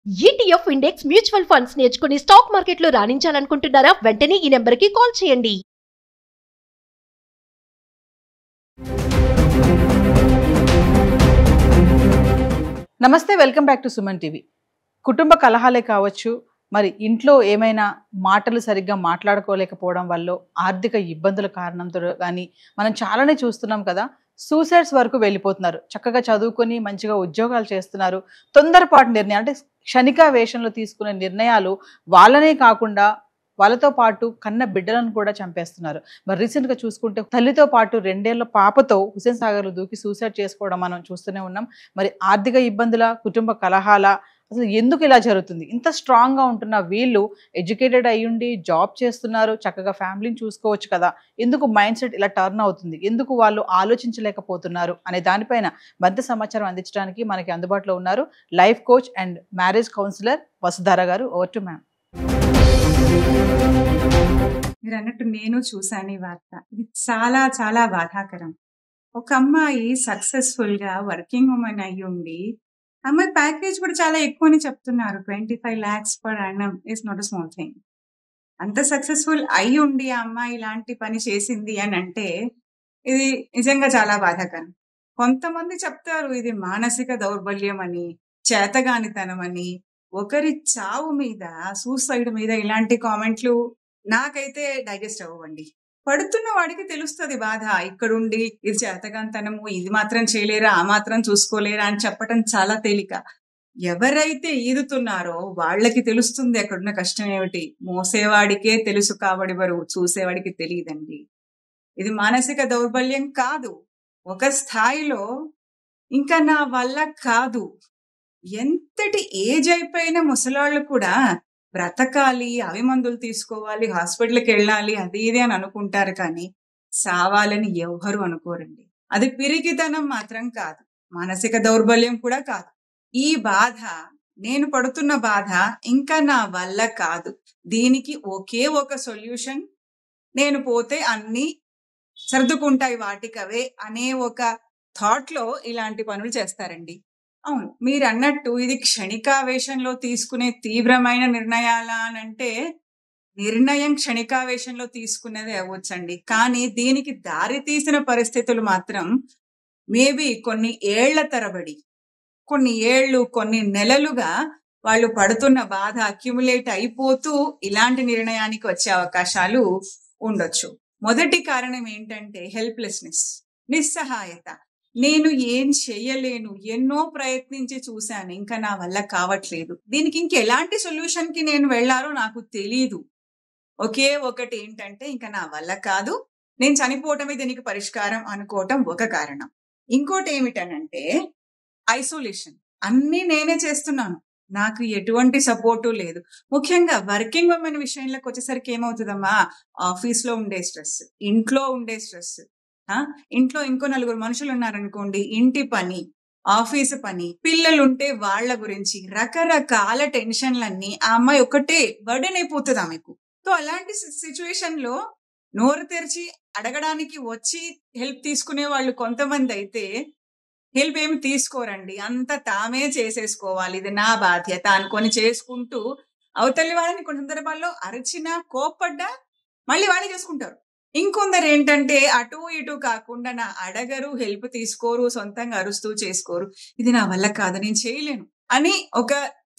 ETF index mutual funds నేర్చుకుని stock మార్కెట్లో రాణించాలనుకుంటున్నారా? వెంటనే ఈ నెంబర్కి కాల్ చేయండి. నమస్తే, welcome back to Suman TV. కుటుంబ కలహాలే కావచ్చు, మరి ఇంట్లో ఏమైనా మాటలు సరిగ్గా మాట్లాడుకోలేకపోవడం వల్ల ఆర్థిక ఇబ్బందుల కారణంతో కానీ మనం చాలానే చూస్తున్నాం కదా. సూసైడ్స్ వరకు వెళ్ళిపోతున్నారు. చక్కగా చదువుకొని మంచిగా ఉద్యోగాలు చేస్తున్నారు. తొందరపాటు నిర్ణయం అంటే క్షణికావేశంలో తీసుకునే నిర్ణయాలు వాళ్ళనే కాకుండా వాళ్ళతో పాటు కన్న బిడ్డలను కూడా చంపేస్తున్నారు. మరి రీసెంట్గా చూసుకుంటే తల్లితో పాటు 2 ఏళ్ల పాపతో హుస్సేన్ సాగర్లో దూకి సూసైడ్ చేసుకోవడం మనం చూస్తూనే ఉన్నాం. మరి ఆర్థిక ఇబ్బందుల, కుటుంబ కలహాల, అసలు ఎందుకు ఇలా జరుగుతుంది? ఇంత స్ట్రాంగ్గా ఉంటున్న వీళ్ళు ఎడ్యుకేటెడ్ అయ్యుండి జాబ్ చేస్తున్నారు, చక్కగా ఫ్యామిలీని చూసుకోవచ్చు కదా. ఎందుకు మైండ్ సెట్ ఇలా టర్న్ అవుతుంది? ఎందుకు వాళ్ళు ఆలోచించలేకపోతున్నారు అనే దానిపైన మరింత సమాచారం అందించడానికి మనకి అందుబాటులో ఉన్నారు life coach and marriage counsellor Vasudhara garu. Over to ma'am. మీరు అన్నట్టు నేను చూశాను ఈ వార్త. ఇది చాలా చాలా బాధాకరం. ఒక అమ్మాయి సక్సెస్ఫుల్ గా వర్కింగ్ ఉమెన్ అయ్యి ఉండి, అమ్మాయి ప్యాకేజ్ కూడా చాలా ఎక్కువ అని చెప్తున్నారు. 25 lakhs per annum is not a small thing. అంత సక్సెస్ఫుల్ అయి ఉండి ఆ అమ్మాయి ఇలాంటి పని చేసింది అని అంటే ఇది నిజంగా చాలా బాధాకరం. కొంతమంది చెప్తారు ఇది మానసిక దౌర్బల్యం అని, చేతగానితనం అని. ఒకరి చావు మీద, సూసైడ్ మీద ఇలాంటి కామెంట్లు నాకైతే డైజెస్ట్ అవ్వండి. పడుతున్న వాడికి తెలుస్తుంది బాధ. ఇక్కడుండి ఇది చేతగాంతనము, ఇది మాత్రం చేయలేరా, ఆ మాత్రం చూసుకోలేరా అని చెప్పటం చాలా తేలిక. ఎవరైతే ఈదుతున్నారో వాళ్ళకి తెలుస్తుంది అక్కడున్న కష్టం ఏమిటి. మోసేవాడికే తెలుసు కాబట్టి బరువు, చూసేవాడికి తెలియదండి. ఇది మానసిక దౌర్బల్యం కాదు. ఒక స్థాయిలో ఇంకా నా వల్ల కాదు, ఎంతటి ఏజ్ అయిపోయిన ముసలాళ్ళు కూడా బ్రతకాలి, అవి మందులు తీసుకోవాలి, హాస్పిటల్కి వెళ్ళాలి, అది ఇది అని అనుకుంటారు. కానీ సావాలని ఎవ్వరు అనుకోరండి. అది పిరికితనం మాత్రం కాదు, మానసిక దౌర్బల్యం కూడా కాదు. ఈ బాధ, నేను పడుతున్న బాధ ఇంకా నా వల్ల కాదు, దీనికి ఒకే ఒక సొల్యూషన్, నేను పోతే అన్ని సర్దుకుంటాయి వాటికవే అనే ఒక థాట్ లో ఇలాంటి పనులు చేస్తారండి. అవును, మీరు అన్నట్టు ఇది క్షణికావేశంలో తీసుకునే తీవ్రమైన నిర్ణయాలా అనంటే నిర్ణయం క్షణికావేశంలో తీసుకునేది అవ్వచ్చండి. కానీ దీనికి దారి తీసిన పరిస్థితులు మాత్రం మేబీ కొన్ని ఏళ్ల తరబడి, కొన్ని ఏళ్ళు, కొన్ని నెలలుగా వాళ్ళు పడుతున్న బాధ అక్యుములేట్ అయిపోతూ ఇలాంటి నిర్ణయానికి వచ్చే అవకాశాలు ఉండొచ్చు. మొదటి కారణం ఏంటంటే హెల్ప్లెస్నెస్, నిస్సహాయత. నేను ఏం చెయ్యలేను, ఎన్నో ప్రయత్నించి చూశాను, ఇంకా నా వల్ల కావట్లేదు, దీనికి ఇంకెలాంటి సొల్యూషన్ కి నేను వెళ్ళాలో నాకు తెలీదు. ఒకే ఒకటి ఏంటంటే ఇంకా నా వల్ల కాదు, నేను చనిపోవటమే దీనికి పరిష్కారం అనుకోవటం ఒక కారణం. ఇంకోటి ఏమిటనంటే ఐసోలేషన్. అన్ని నేనే చేస్తున్నాను, నాకు ఎటువంటి సపోర్టు లేదు. ముఖ్యంగా వర్కింగ్ ఉమెన్ విషయంలోకి వచ్చేసరికి ఏమవుతుందమ్మా, ఆఫీస్ లో ఉండే స్ట్రెస్, ఇంట్లో ఉండే స్ట్రెస్, ఇంట్లో ఇంకో 4 మనుషులు ఉన్నారనుకోండి, ఇంటి పని, ఆఫీసు పని, పిల్లలుంటే వాళ్ళ గురించి రకరకాల టెన్షన్లన్నీ ఆ అమ్మాయి ఒకటే బర్డెన్ అయిపోతుంది ఆమెకు. సో అలాంటి సిచ్యువేషన్ లో నోరు తెరిచి అడగడానికి వచ్చి హెల్ప్ తీసుకునే వాళ్ళు కొంతమంది అయితే హెల్ప్ ఏమి తీసుకోరండి. అంత తామే చేసేసుకోవాలి, ఇది నా బాధ్యత అనుకొని చేసుకుంటూ అవతలి వాళ్ళని కొన్ని సందర్భాల్లో అరిచినా, కోప్పడ్డా మళ్ళీ వాళ్ళే చేసుకుంటారు. ఇంకొందరు ఏంటంటే అటు ఇటు కాకుండా నా అడగరు, హెల్ప్ తీసుకోరు, సొంతంగా అరుస్తూ చేసుకోరు, ఇది నా వల్ల కాదు, నేను చేయలేను అని ఒక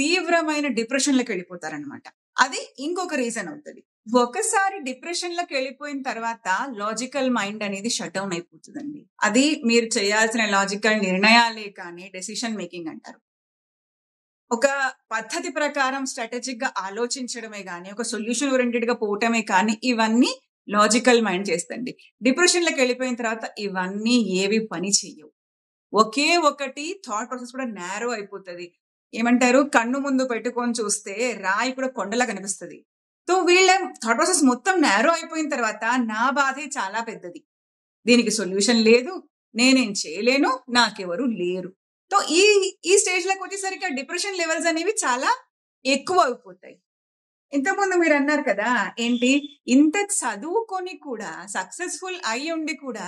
తీవ్రమైన డిప్రెషన్లోకి వెళ్ళిపోతారనమాట. అది ఇంకొక రీజన్ అవుతుంది. ఒకసారి డిప్రెషన్ లోకి వెళ్ళిపోయిన తర్వాత లాజికల్ మైండ్ అనేది షట్ డౌన్ అయిపోతుందండి. అది మీరు చేయాల్సిన లాజికల్ నిర్ణయాలే కానీ డెసిషన్ మేకింగ్ అంటారు. ఒక పద్ధతి ప్రకారం స్ట్రాటజిక్ గా ఆలోచించడమే కానీ, ఒక సొల్యూషన్ ఓరియంటెడ్ గా పోవటమే కానీ ఇవన్నీ లాజికల్ మైండ్ చేస్తండి. డిప్రెషన్ లోకి వెళ్ళిపోయిన తర్వాత ఇవన్నీ ఏవి పని చెయ్యవు. ఒకే ఒకటి థాట్ ప్రాసెస్ కూడా నేరో అయిపోతుంది. ఏమంటారు, కన్ను ముందు పెట్టుకొని చూస్తే రాయి కూడా కొండలా కనిపిస్తుంది. సో వీళ్ళ థాట్ ప్రాసెస్ మొత్తం నేరో అయిపోయిన తర్వాత నా బాధే చాలా పెద్దది, దీనికి సొల్యూషన్ లేదు, నేనేం చేయలేను, నాకెవరు లేరు. సో ఈ స్టేజ్ లోకి వచ్చేసరికి డిప్రెషన్ లెవెల్స్ అనేవి చాలా ఎక్కువ అయిపోతాయి. ఇంతకుముందు మీరు అన్నారు కదా, ఏంటి ఇంత చదువుకొని కూడా, సక్సెస్ఫుల్ అయి ఉండి కూడా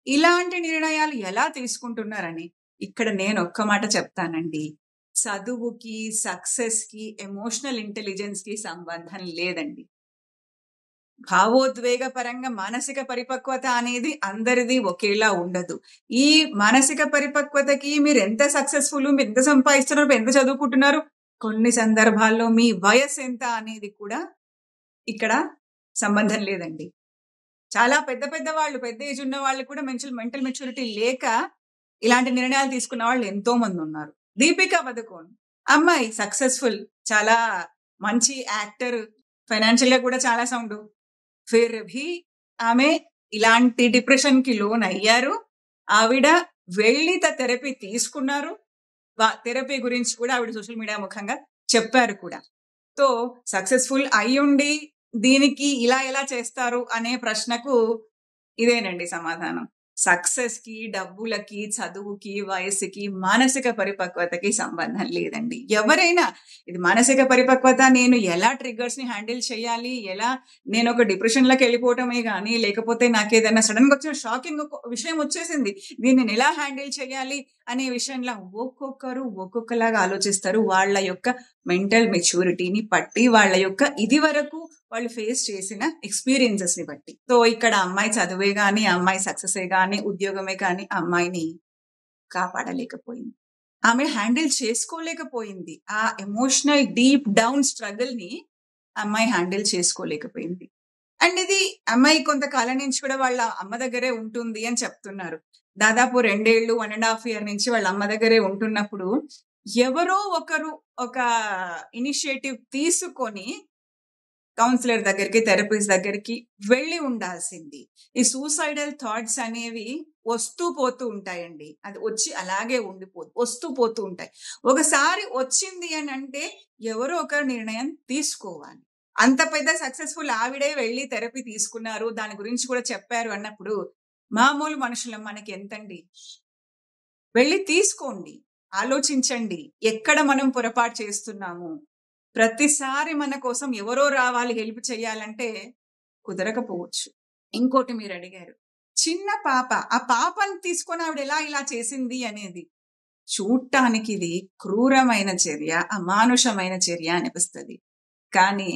ఇలాంటి నిర్ణయాలు ఎలా తీసుకుంటున్నారని. ఇక్కడ నేను ఒక్క మాట చెప్తానండి, చదువుకి, సక్సెస్ కి, ఎమోషనల్ ఇంటెలిజెన్స్ కి సంబంధం లేదండి. భావోద్వేగ పరంగా మానసిక పరిపక్వత అనేది అందరిది ఒకేలా ఉండదు. ఈ మానసిక పరిపక్వతకి మీరు ఎంత సక్సెస్ఫుల్, మీరు ఎంత సంపాదిస్తున్నారు, మీరు ఎంత చదువుకుంటున్నారు, కొన్ని సందర్భాల్లో మీ వయసు ఎంత అనేది కూడా ఇక్కడ సంబంధం లేదండి. చాలా పెద్ద పెద్ద వాళ్ళు, పెద్ద ఏజ్ ఉన్న వాళ్ళు కూడా మెంటల్ మెచ్యూరిటీ లేక ఇలాంటి నిర్ణయాలు తీసుకున్న వాళ్ళు ఎంతో మంది ఉన్నారు. దీపికా పదుకోన్ అమ్మాయి సక్సెస్ఫుల్, చాలా మంచి యాక్టర్, ఫైనాన్షియల్ గా కూడా చాలా సౌండ్. ఫిర్ భీ ఆమె ఇలాంటి డిప్రెషన్ కి లోన్ అయ్యారు. ఆవిడ వెళ్ళి థెరపీ తీసుకున్నారు. థెరపీ గురించి కూడా ఆవిడ సోషల్ మీడియా ముఖంగా చెప్పారు కూడా. సో సక్సెస్ఫుల్ అయ్యుండి దీనికి ఇలా ఎలా చేస్తారు అనే ప్రశ్నకు ఇదేనండి సమాధానం. సక్సెస్ కి, డబ్బులకి, చదువుకి, వయసుకి, మానసిక పరిపక్వతకి సంబంధం లేదండి. ఎవరైనా ఇది మానసిక పరిపక్వత, నేను ఎలా ట్రిగ్గర్స్ ని హ్యాండిల్ చేయాలి, ఎలా నేను ఒక డిప్రెషన్ లోకి వెళ్ళిపోవటమే కానీ, లేకపోతే నాకు ఏదైనా సడన్ గా వచ్చిన షాకింగ్ విషయం వచ్చేసింది, దీన్ని నేను ఎలా హ్యాండిల్ చేయాలి అనే విషయంలో ఒక్కొక్కరు ఒక్కొక్కలాగా ఆలోచిస్తారు. వాళ్ళ యొక్క మెంటల్ మెచ్యూరిటీని బట్టి, వాళ్ళ యొక్క ఇది వరకు వాళ్ళు ఫేస్ చేసిన ఎక్స్పీరియన్సెస్ ని బట్టి. సో ఇక్కడ అమ్మాయి చదువే గాని, అమ్మాయి సక్సెసే గాని, ఉద్యోగమే కానీ అమ్మాయిని కాపాడలేకపోయింది. ఆమె హ్యాండిల్ చేసుకోలేకపోయింది. ఆ ఎమోషనల్ డీప్ డౌన్ స్ట్రగుల్ ని అమ్మాయి హ్యాండిల్ చేసుకోలేకపోయింది. అండ్ ఇది అమ్మాయి కొంతకాలం నుంచి కూడా వాళ్ళ అమ్మ దగ్గరే ఉంటుంది అని చెప్తున్నారు. దాదాపు 2 ఏళ్ళు, 1.5 years నుంచి వాళ్ళ అమ్మ దగ్గరే ఉంటున్నప్పుడు ఎవరో ఒకరు ఒక ఇనిషియేటివ్ తీసుకొని కౌన్సిలర్ దగ్గరికి, థెరపిస్ట్ దగ్గరికి వెళ్ళి ఉండాల్సింది. ఈ సూసైడల్ థాట్స్ అనేవి వస్తూ పోతూ ఉంటాయండి. అది వచ్చి అలాగే వస్తూ పోతూ ఉంటాయి. ఒకసారి వచ్చింది అని అంటే ఎవరో ఒకరు నిర్ణయం తీసుకోవాలి. అంత పెద్ద సక్సెస్ఫుల్ ఆవిడే వెళ్ళి థెరపీ తీసుకున్నారు, దాని గురించి కూడా చెప్పారు అన్నప్పుడు మామూలు మనుషులం మనకి ఎంతండి? వెళ్ళి తీసుకోండి, ఆలోచించండి ఎక్కడ మనం పొరపాటు చేస్తున్నాము. ప్రతిసారి మన కోసం ఎవరో రావాలి, హెల్ప్ చేయాలంటే కుదరకపోవచ్చు. ఇంకోటి మీరు అడిగారు, చిన్న పాప, ఆ పాపని తీసుకొని ఆవిడ ఎలా ఇలా చేసింది అనేది. చూడటానికి ఇది క్రూరమైన చర్య, అమానుషమైన చర్య అనిపిస్తుంది. కానీ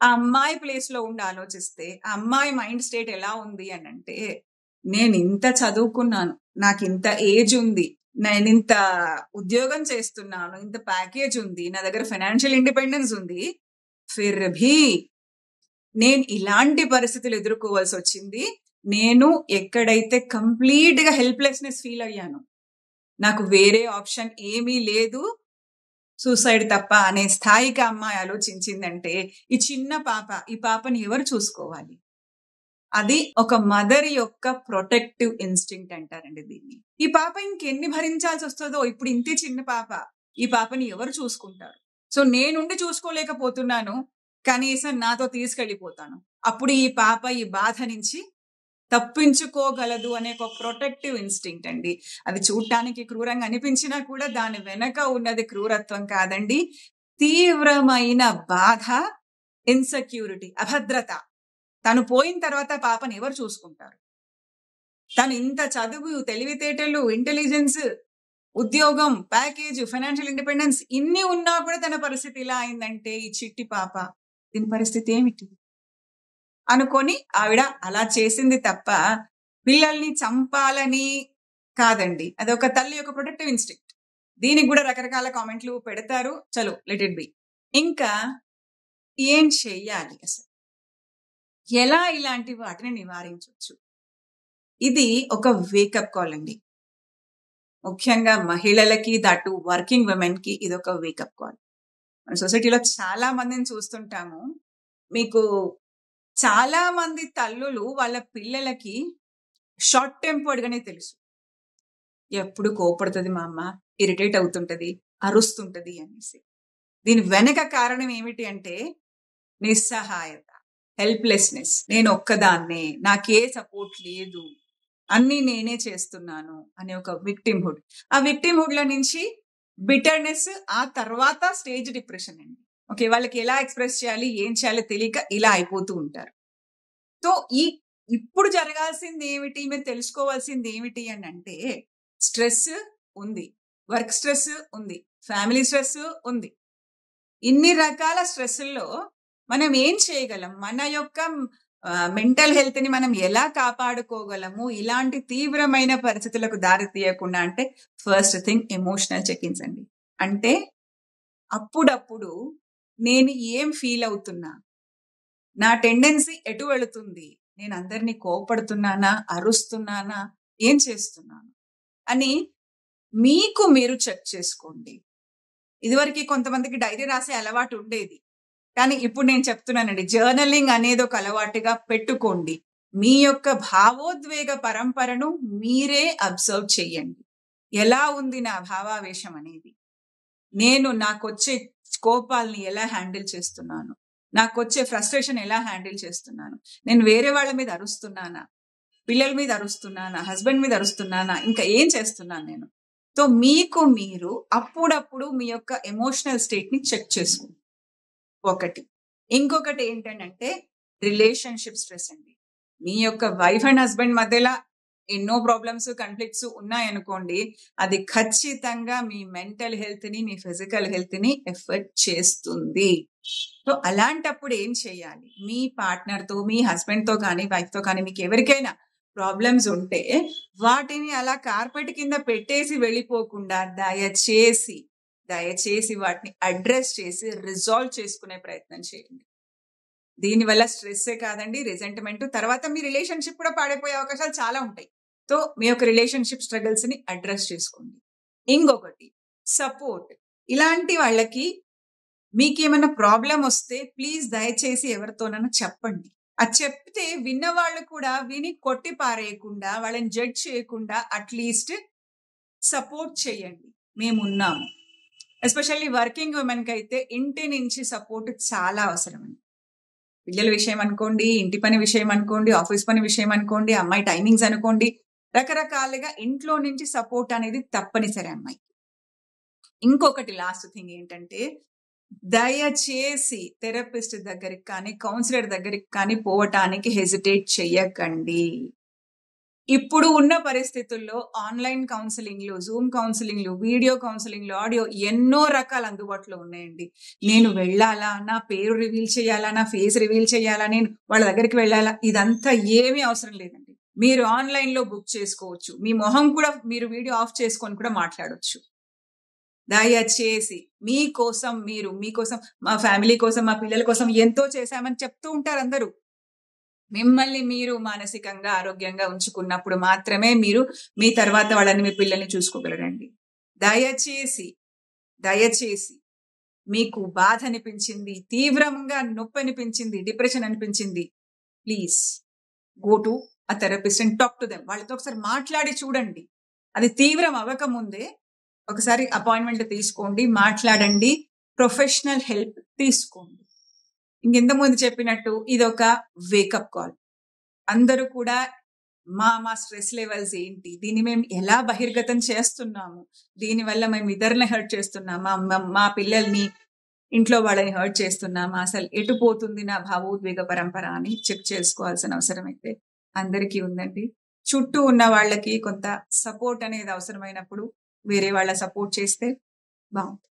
ఆ అమ్మాయి ప్లేస్ లో ఉండి ఆలోచిస్తే ఆ అమ్మాయి మైండ్ స్టేట్ ఎలా ఉంది అని అంటే, నేను ఇంత చదువుకున్నాను, నాకు ఇంత ఏజ్ ఉంది, నేను ఇంత ఉద్యోగం చేస్తున్నాను, ఇంత ప్యాకేజ్ ఉంది, నా దగ్గర ఫైనాన్షియల్ ఇండిపెండెన్స్ ఉంది, ఫిర్ భీ నేను ఇలాంటి పరిస్థితులు ఎదుర్కోవాల్సి వచ్చింది. నేను ఎక్కడైతే కంప్లీట్ గా హెల్ప్లెస్నెస్ ఫీల్ అయ్యాను, నాకు వేరే ఆప్షన్ ఏమీ లేదు, సూసైడ్ తప్ప అనే స్థాయికి అమ్మాయి ఆలోచించిందంటే, ఈ చిన్న పాప, ఈ పాపని ఎవరు చూసుకోవాలి? అది ఒక మదర్ యొక్క ప్రొటెక్టివ్ ఇన్స్టింక్ట్ అంటారండి దీన్ని. ఈ పాప ఇంకెన్ని భరించాల్సి వస్తుందో, ఇప్పుడు ఇంతే చిన్న పాప, ఈ పాపని ఎవరు చూసుకుంటారు? సో నేనుండి చూసుకోలేకపోతున్నాను, కనీసం నాతో తీసుకెళ్ళిపోతాను, అప్పుడు ఈ పాప ఈ బాధ నుంచి తప్పించుకోగలదు అనే ఒక ప్రొటెక్టివ్ ఇన్స్టింక్ట్ అండి. అది చూడటానికి క్రూరంగా అనిపించినా కూడా దాని వెనక ఉన్నది క్రూరత్వం కాదండి, తీవ్రమైన బాధ, ఇన్సెక్యూరిటీ, అభద్రత. తను పోయిన తర్వాత పాపని ఎవరు చూసుకుంటారు? తను ఇంత చదువు, తెలివితేటలు, ఇంటెలిజెన్స్, ఉద్యోగం, ప్యాకేజ్, ఫైనాన్షియల్ ఇండిపెండెన్స్ ఇన్ని ఉన్నా కూడా తన పరిస్థితి ఇలా అయిందంటే, ఈ చిట్టి పాప దీని పరిస్థితి ఏమిటి అనుకొని ఆవిడ అలా చేసింది తప్ప పిల్లల్ని చంపాలని కాదండి. అది ఒక తల్లి యొక్క ప్రొటెక్టివ్ ఇన్స్టింక్ట్. దీనికి కూడా రకరకాల కామెంట్లు పెడతారు, చలో లెట్ ఇట్ బి. ఇంకా ఏం చెయ్యాలి అసలు, ఎలా ఇలాంటి వాటిని నివారించవచ్చు? ఇది ఒక వేకప్ కాల్ అండి. ముఖ్యంగా మహిళలకి, దట్టు వర్కింగ్ విమెన్ కి ఇది ఒక వేకప్ కాల్. మన సొసైటీలో చాలా మందిని చూస్తుంటాము. మీకు చాలా మంది తల్లులు వాళ్ళ పిల్లలకి షార్ట్ టెంపర్డ్ గానే తెలుసు. ఎప్పుడు కోపడుతుంది మా అమ్మ, ఇరిటేట్ అవుతుంటది, అరుస్తుంటది అనేసి. దీని వెనక కారణం ఏమిటి అంటే నిస్సహాయత, హెల్ప్లెస్నెస్. నేను ఒక్కదాన్నే, నాకే సపోర్ట్ లేదు, అన్ని నేనే చేస్తున్నాను అనే ఒక విక్టిమ్హుడ్. ఆ విక్టిమ్హుడ్ లో నుంచి బిటర్నెస్, ఆ తర్వాత స్టేజ్ డిప్రెషన్ అండి. ఓకే, వాళ్ళకి ఎలా ఎక్స్ప్రెస్ చేయాలి, ఏం చేయాలో తెలియక ఇలా అయిపోతూ ఉంటారు. సో ఇప్పుడు జరగాల్సింది ఏమిటి, మీరు తెలుసుకోవాల్సింది ఏమిటి అని అంటే, స్ట్రెస్ ఉంది, వర్క్ స్ట్రెస్ ఉంది, ఫ్యామిలీ స్ట్రెస్ ఉంది. ఇన్ని రకాల స్ట్రెస్ల్లో మనం ఏం చేయగలం, మన యొక్క మెంటల్ హెల్త్ ని మనం ఎలా కాపాడుకోగలము ఇలాంటి తీవ్రమైన పరిస్థితులకు దారి తీయకుండా అంటే ఫస్ట్ థింగ్ ఎమోషనల్ చెక్-ఇన్స్ అండి. అంటే అప్పుడప్పుడు నేను ఏం ఫీల్ అవుతున్నా, నా టెండెన్సీ ఎటు వెళుతుంది, నేను అందరినీ కోపడుతున్నానా, అరుస్తున్నానా, ఏం చేస్తున్నాను అని మీకు మీరు చెక్ చేసుకోండి. ఇదివరకు కొంతమందికి డైరీ రాసే అలవాటు ఉండేది, కానీ ఇప్పుడు నేను చెప్తున్నానండి, జర్నలింగ్ అనేది ఒక అలవాటుగా పెట్టుకోండి. మీ యొక్క భావోద్వేగ పరంపరను మీరే అబ్జర్వ్ చేయండి. ఎలా ఉంది నా భావావేశం అనేది, నేను నాకొచ్చే కోపాలని ఎలా హ్యాండిల్ చేస్తున్నాను, నాకొచ్చే ఫ్రస్ట్రేషన్ ఎలా హ్యాండిల్ చేస్తున్నాను, నేను వేరే వాళ్ళ మీద అరుస్తున్నానా, పిల్లల మీద అరుస్తున్నానా, హస్బెండ్ మీద అరుస్తున్నానా, ఇంకా ఏం చేస్తున్నాను నేను. సో మీకు మీరు అప్పుడప్పుడు మీ యొక్క ఎమోషనల్ స్టేట్ ని చెక్ చేసుకోండి. ఒకటి. ఇంకొకటి ఏంటంటే రిలేషన్షిప్ స్ట్రెస్ అండి. మీ యొక్క వైఫ్ అండ్ హస్బెండ్ మధ్యలో ఎన్నో ప్రాబ్లమ్స్, కాన్ఫ్లిక్ట్స్ ఉన్నాయనుకోండి, అది ఖచ్చితంగా మీ మెంటల్ హెల్త్ ని, మీ ఫిజికల్ హెల్త్ ని ఎఫెక్ట్ చేస్తుంది. సో అలాంటప్పుడు ఏం చేయాలి, మీ పార్ట్నర్ తో, మీ హస్బెండ్ తో కానీ, వైఫ్ తో కానీ మీకు ఎవరికైనా ప్రాబ్లమ్స్ ఉంటే వాటిని అలా కార్పెట్ కింద పెట్టేసి వెళ్ళిపోకుండా దయచేసి వాటిని అడ్రస్ చేసి రిజాల్వ్ చేసుకునే ప్రయత్నం చేయండి. దీనివల్ల స్ట్రెస్సే కాదండి, రిజెంట్మెంట్, తర్వాత మీ రిలేషన్షిప్ కూడా పాడైపోయే అవకాశాలు చాలా ఉంటాయి. సో మీ యొక్క రిలేషన్షిప్ స్ట్రగుల్స్ ని అడ్రస్ చేసుకోండి. ఇంకొకటి సపోర్ట్. ఇలాంటి వాళ్ళకి మీకేమైనా ప్రాబ్లం వస్తే ప్లీజ్ దయచేసి ఎవరితోనైనా చెప్పండి. అది చెప్తే విన్నవాళ్ళు కూడా విని కొట్టి పారేయకుండా, వాళ్ళని జడ్జ్ చేయకుండా అట్లీస్ట్ సపోర్ట్ చేయండి, మేమున్నాము. ఎస్పెషల్లీ వర్కింగ్ ఉమెన్ కి అయితే ఇంటి నుంచి సపోర్ట్ చాలా అవసరం అండి. పిల్లల విషయం అనుకోండి, ఇంటి పని విషయం అనుకోండి, ఆఫీస్ పని విషయం అనుకోండి, అమ్మాయి టైమింగ్స్ అనుకోండి, రకరకాలుగా ఇంట్లో నుంచి సపోర్ట్ అనేది తప్పనిసరి అమ్మాయికి. ఇంకొకటి లాస్ట్ థింగ్ ఏంటంటే దయచేసి థెరపిస్ట్ దగ్గరికి కానీ, కౌన్సిలర్ దగ్గరికి కానీ పోవటానికి హెజిటేట్ చెయ్యకండి. ఇప్పుడు ఉన్న పరిస్థితుల్లో ఆన్లైన్ కౌన్సిలింగ్లు, జూమ్ కౌన్సిలింగ్లు, వీడియో కౌన్సిలింగ్లు, ఆడియో ఎన్నో రకాలు అందుబాటులో ఉన్నాయండి. నేను వెళ్ళాలా, నా పేరు రివీల్ చేయాలా, నా ఫేస్ రివీల్ చేయాలా, నేను వాళ్ళ దగ్గరికి వెళ్ళాలా, ఇదంతా ఏమీ అవసరం లేదండి. మీరు ఆన్లైన్ లో బుక్ చేసుకోవచ్చు, మీ మొహం కూడా మీరు వీడియో ఆఫ్ చేసుకొని కూడా మాట్లాడొచ్చు. దయచేసి మీకోసం మీకోసం, మా ఫ్యామిలీ కోసం, మా పిల్లల కోసం ఎంతో చేశామని చెప్తూ ఉంటారు అందరూ. మిమ్మల్ని మీరు మానసికంగా ఆరోగ్యంగా ఉంచుకున్నప్పుడు మాత్రమే మీరు మీ తర్వాత వాళ్ళని, మీ పిల్లల్ని చూసుకోగలరండి. దయచేసి మీకు బాధ అనిపించింది, తీవ్రంగా నొప్పి అనిపించింది, డిప్రెషన్ అనిపించింది, please go to a therapist and talk to them. వాళ్ళతో ఒకసారి మాట్లాడి చూడండి. అది తీవ్రం అవ్వకముందే ఒకసారి అపాయింట్మెంట్ తీసుకోండి, మాట్లాడండి, ప్రొఫెషనల్ హెల్ప్ తీసుకోండి. ఇంకెంతమంది చెప్పినట్టు ఇది ఒక వేకప్ కాల్. అందరూ కూడా మా స్ట్రెస్ లెవెల్స్ ఏంటి, దీన్ని మేము ఎలా బహిర్గతం చేస్తున్నాము, దీనివల్ల మేము ఇతరులని హర్ట్ చేస్తున్నామా, మా పిల్లల్ని, ఇంట్లో వాళ్ళని హర్ట్ చేస్తున్నామా, అసలు ఎటు పోతుంది నా భావోద్వేగ పరంపర అని చెక్ చేసుకోవాల్సిన అవసరం అయితే అందరికీ ఉందండి. చుట్టూ ఉన్న వాళ్ళకి కొంత సపోర్ట్ అనేది అవసరమైనప్పుడు వేరే వాళ్ళ సపోర్ట్ చేస్తే బాగుంటుంది.